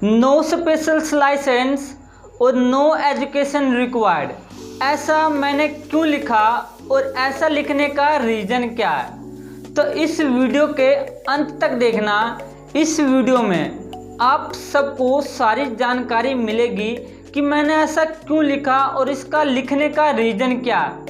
No special licence और no education required. ऐसा मैंने क्यों लिखा और ऐसा लिखने का रीज़न क्या है, तो इस वीडियो के अंत तक देखना। इस वीडियो में आप सबको सारी जानकारी मिलेगी कि मैंने ऐसा क्यों लिखा और इसका लिखने का रीज़न क्या है।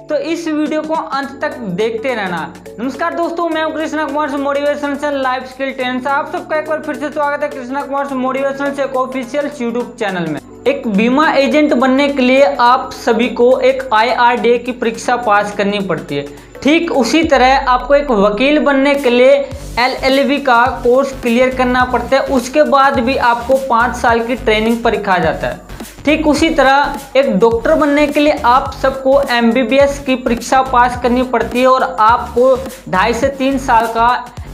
तो इस वीडियो को अंत तक देखते रहना। नमस्कार दोस्तों, मैं हूं कृष्णा कुमार से मोटिवेशन से लाइफ स्किल ट्रेनर। आप सबका एक बार फिर से स्वागत है कृष्णा कुमार से मोटिवेशन से ऑफिशियल यूट्यूब चैनल में। एक बीमा एजेंट बनने के लिए आप सभी को एक IRDAI की परीक्षा पास करनी पड़ती है। ठीक उसी तरह आपको एक वकील बनने के लिए LLB का कोर्स क्लियर करना पड़ता है। उसके बाद भी आपको 5 साल की ट्रेनिंग पर रखा जाता है। ठीक उसी तरह एक डॉक्टर बनने के लिए आप सबको MBBS की परीक्षा पास करनी पड़ती है और आपको 2.5 से 3 साल का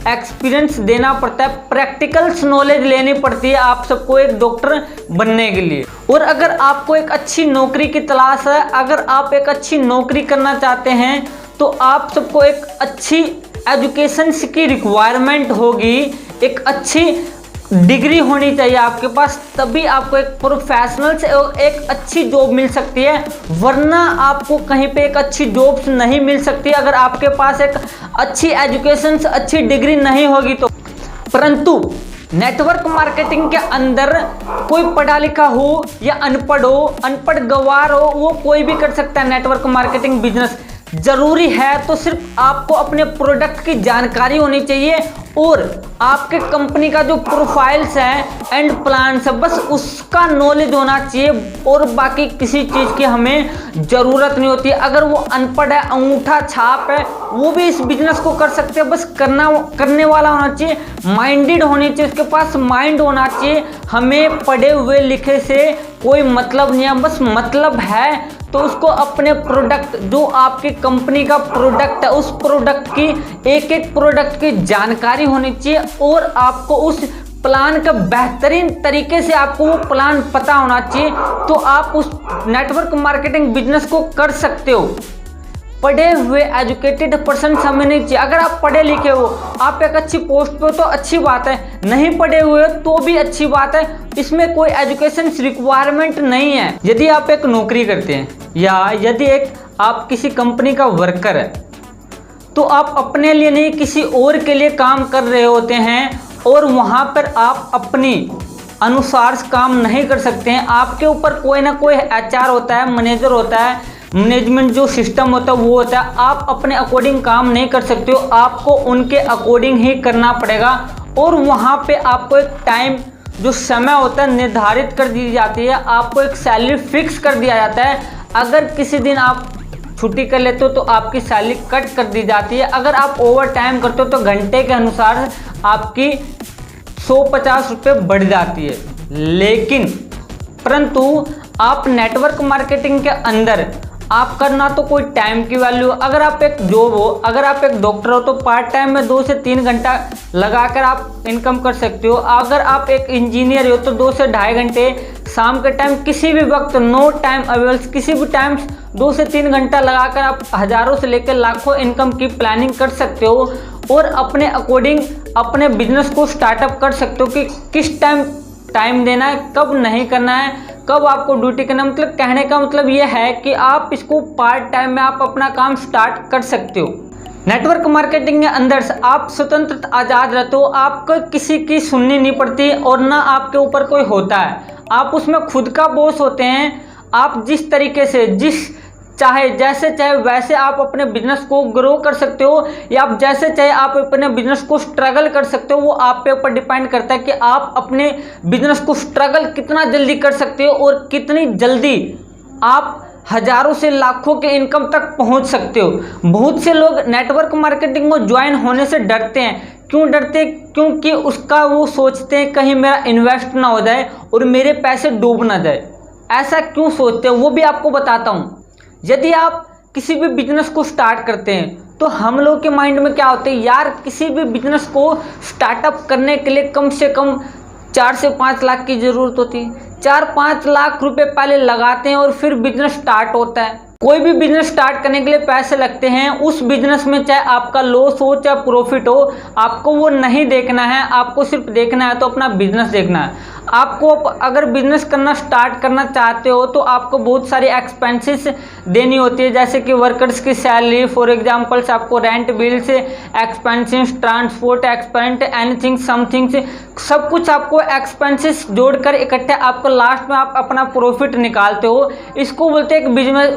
एक्सपीरियंस देना पड़ता है। प्रैक्टिकल्स नॉलेज लेनी पड़ती है आप सबको एक डॉक्टर बनने के लिए। और अगर आपको एक अच्छी नौकरी की तलाश है, अगर आप एक अच्छी नौकरी करना चाहते हैं, तो आप सबको एक अच्छी एजुकेशन की रिक्वायरमेंट होगी। एक अच्छी डिग्री होनी चाहिए आपके पास, तभी आपको एक प्रोफेशनल से एक अच्छी जॉब मिल सकती है। वरना आपको कहीं पे एक अच्छी जॉब नहीं मिल सकती अगर आपके पास एक अच्छी एजुकेशन, अच्छी डिग्री नहीं होगी तो। परंतु नेटवर्क मार्केटिंग के अंदर कोई पढ़ा लिखा हो या अनपढ़ हो, अनपढ़ गवार हो, वो कोई भी कर सकता है नेटवर्क मार्केटिंग बिजनेस। जरूरी है तो सिर्फ आपको अपने प्रोडक्ट की जानकारी होनी चाहिए और आपके कंपनी का जो प्रोफाइल्स है एंड प्लान्स है, बस उसका नॉलेज होना चाहिए। और बाकी किसी चीज़ की हमें ज़रूरत नहीं होती। अगर वो अनपढ़ है, अंगूठा छाप है, वो भी इस बिजनेस को कर सकते हैं। बस करने वाला होना चाहिए, माइंडेड होनी चाहिए, उसके पास माइंड होना चाहिए। हमें पढ़े हुए लिखे से कोई मतलब नहीं है, बस मतलब है तो उसको अपने प्रोडक्ट, जो आपकी कंपनी का प्रोडक्ट है, उस प्रोडक्ट की एक प्रोडक्ट की जानकारी होनी चाहिए और आपको उस प्लान का बेहतरीन तरीके से आपको वो प्लान पता होना चाहिए, तो आप उस नेटवर्क मार्केटिंग बिजनेस को कर सकते हो। पढ़े हुए एजुकेटेड पर्सन हमें नहीं चाहिए। अगर आप पढ़े लिखे हो, आप एक अच्छी पोस्ट पे हो तो अच्छी बात है, नहीं पढ़े हुए हो तो भी अच्छी बात है। इसमें कोई एजुकेशन रिक्वायरमेंट नहीं है। यदि आप एक नौकरी करते हैं या यदि आप किसी कंपनी का वर्कर है, तो आप अपने लिए नहीं किसी और के लिए काम कर रहे होते हैं और वहाँ पर आप अपनी अनुसार काम नहीं कर सकते हैं। आपके ऊपर कोई ना कोई HR होता है, मैनेजर होता है, मैनेजमेंट जो सिस्टम होता है वो होता है। आप अपने अकॉर्डिंग काम नहीं कर सकते हो, आपको उनके अकॉर्डिंग ही करना पड़ेगा। और वहाँ पे आपको एक टाइम, जो समय होता है, निर्धारित कर दी जाती है। आपको एक सैलरी फिक्स कर दिया जाता है। अगर किसी दिन आप छुट्टी कर लेते हो तो आपकी सैलरी कट कर दी जाती है। अगर आप ओवर टाइम करते हो तो घंटे के अनुसार आपकी 150 रुपये बढ़ जाती है। लेकिन परंतु आप नेटवर्क मार्केटिंग के अंदर आप करना तो कोई टाइम की वैल्यू। अगर आप एक जॉब हो, अगर आप एक डॉक्टर हो, तो पार्ट टाइम में 2 से 3 घंटा लगाकर आप इनकम कर सकते हो। अगर आप एक इंजीनियर हो तो 2 से 2.5 घंटे शाम के टाइम, किसी भी वक्त, नो टाइम अवेलेबल, किसी भी टाइम 2 से 3 घंटा लगाकर आप हज़ारों से लेकर लाखों इनकम की प्लानिंग कर सकते हो और अपने अकॉर्डिंग अपने बिजनेस को स्टार्टअप कर सकते हो कि किस टाइम देना है, कब नहीं करना है, कब आपको ड्यूटी करना। मतलब कहने का मतलब ये है कि आप इसको पार्ट टाइम में आप अपना काम स्टार्ट कर सकते हो। नेटवर्क मार्केटिंग के अंदर से आप स्वतंत्र आज़ाद रहते हो। आपको किसी की सुननी नहीं पड़ती और ना आपके ऊपर कोई होता है। आप उसमें खुद का बॉस होते हैं। आप जिस तरीके से, जैसे चाहे वैसे आप अपने बिजनेस को ग्रो कर सकते हो, या आप जैसे चाहे आप अपने बिजनेस को स्ट्रगल कर सकते हो। वो आप पे ऊपर डिपेंड करता है कि आप अपने बिजनेस को स्ट्रगल कितना जल्दी कर सकते हो और कितनी जल्दी आप हजारों से लाखों के इनकम तक पहुंच सकते हो। बहुत से लोग नेटवर्क मार्केटिंग को ज्वाइन होने से डरते हैं। क्यों डरते? क्योंकि उसका वो सोचते हैं कहीं मेरा इन्वेस्ट ना हो जाए और मेरे पैसे डूब ना जाए। ऐसा क्यों सोचते हैं वो भी आपको बताता हूँ। यदि आप किसी भी बिजनेस को स्टार्ट करते हैं तो हम लोग के माइंड में क्या होता है, यार किसी भी बिजनेस को स्टार्टअप करने के लिए कम से कम 4 से 5 लाख की ज़रूरत होती है। 4-5 लाख रुपए पहले लगाते हैं और फिर बिजनेस स्टार्ट होता है। कोई भी बिजनेस स्टार्ट करने के लिए पैसे लगते हैं। उस बिजनेस में चाहे आपका लॉस हो चाहे प्रॉफिट हो, आपको वो नहीं देखना है। आपको सिर्फ देखना है तो अपना बिजनेस देखना है। आपको अगर बिजनेस करना स्टार्ट करना चाहते हो तो आपको बहुत सारी एक्सपेंसेस देनी होती है, जैसे कि वर्कर्स की सैलरी, फॉर एग्जांपल्स आपको rent, bills, expenses, transport expense, anything something, सब कुछ आपको एक्सपेंसेस जोड़कर इकट्ठे आपको लास्ट में आप अपना प्रॉफिट निकालते हो। इसको बोलते हैं एक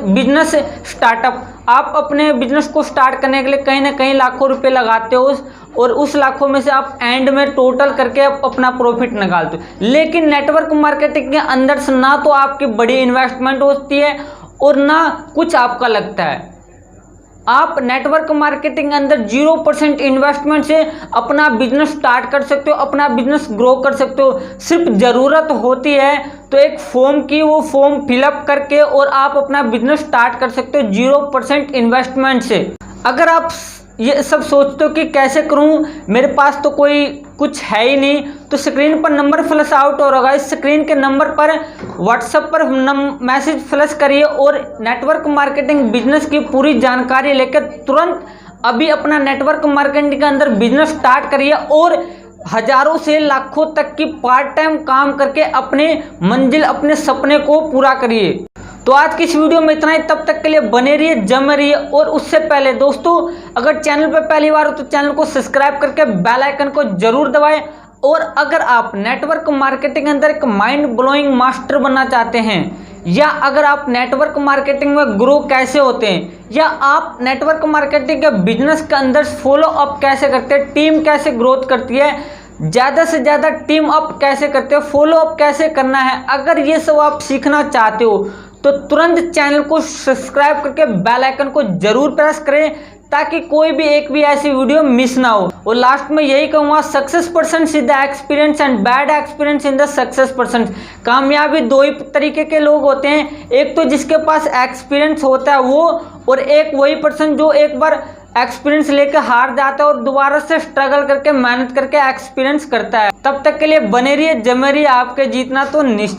बिजनेस स्टार्टअप। आप अपने बिजनेस को स्टार्ट करने के लिए कहीं ना कहीं लाखों रुपए लगाते हो और उस लाखों में से आप एंड में टोटल करके अपना प्रॉफिट निकालते हो। लेकिन नेटवर्क मार्केटिंग के अंदर से ना तो आपकी बड़ी इन्वेस्टमेंट होती है और ना कुछ आपका लगता है। आप नेटवर्क मार्केटिंग अंदर 0% इन्वेस्टमेंट से अपना बिजनेस स्टार्ट कर सकते हो, अपना बिजनेस ग्रो कर सकते हो। सिर्फ ज़रूरत होती है तो एक फॉर्म की, वो फॉर्म फिलअप करके और आप अपना बिजनेस स्टार्ट कर सकते हो 0% इन्वेस्टमेंट से। अगर आप ये सब सोचते हो कि कैसे करूं, मेरे पास तो कोई कुछ है ही नहीं, तो स्क्रीन पर नंबर फ्लैश आउट हो रहा होगा। इस स्क्रीन के नंबर पर व्हाट्सएप पर मैसेज फ्लैश करिए और नेटवर्क मार्केटिंग बिजनेस की पूरी जानकारी लेकर तुरंत अभी अपना नेटवर्क मार्केटिंग के अंदर बिजनेस स्टार्ट करिए और हजारों से लाखों तक की पार्ट टाइम काम करके अपने मंजिल, अपने सपने को पूरा करिए। तो आज की इस वीडियो में इतना ही। तब तक के लिए बने रहिए, जमे रहिए। और उससे पहले दोस्तों, अगर चैनल पर पहली बार हो तो चैनल को सब्सक्राइब करके बेल आइकन को जरूर दबाएं। और अगर आप नेटवर्क मार्केटिंग के अंदर एक माइंड ब्लोइंग मास्टर बनना चाहते हैं, या अगर आप नेटवर्क मार्केटिंग में ग्रो कैसे होते हैं, या आप नेटवर्क मार्केटिंग के बिजनेस के अंदर फॉलो अप कैसे करते हैं, टीम कैसे ग्रोथ करती है, ज़्यादा से ज़्यादा टीम अप कैसे करते हो, फॉलो अप कैसे करना है, अगर ये सब आप सीखना चाहते हो तो तुरंत चैनल को सब्सक्राइब करके बेल आइकन को जरूर प्रेस करें ताकि कोई भी एक भी ऐसी वीडियो मिस ना हो। और लास्ट में यही कहूँगा, success person is the experience and bad experience in the success person. कामयाबी दो ही तरीके के लोग होते हैं, एक तो जिसके पास एक्सपीरियंस होता है वो, और एक वही पर्सन जो एक बार एक्सपीरियंस लेकर हार जाता है और दोबारा से स्ट्रगल करके मेहनत करके एक्सपीरियंस करता है। तब तक के लिए बने रहिए, जमे रहिए, आपके जीतना तो निश्चित।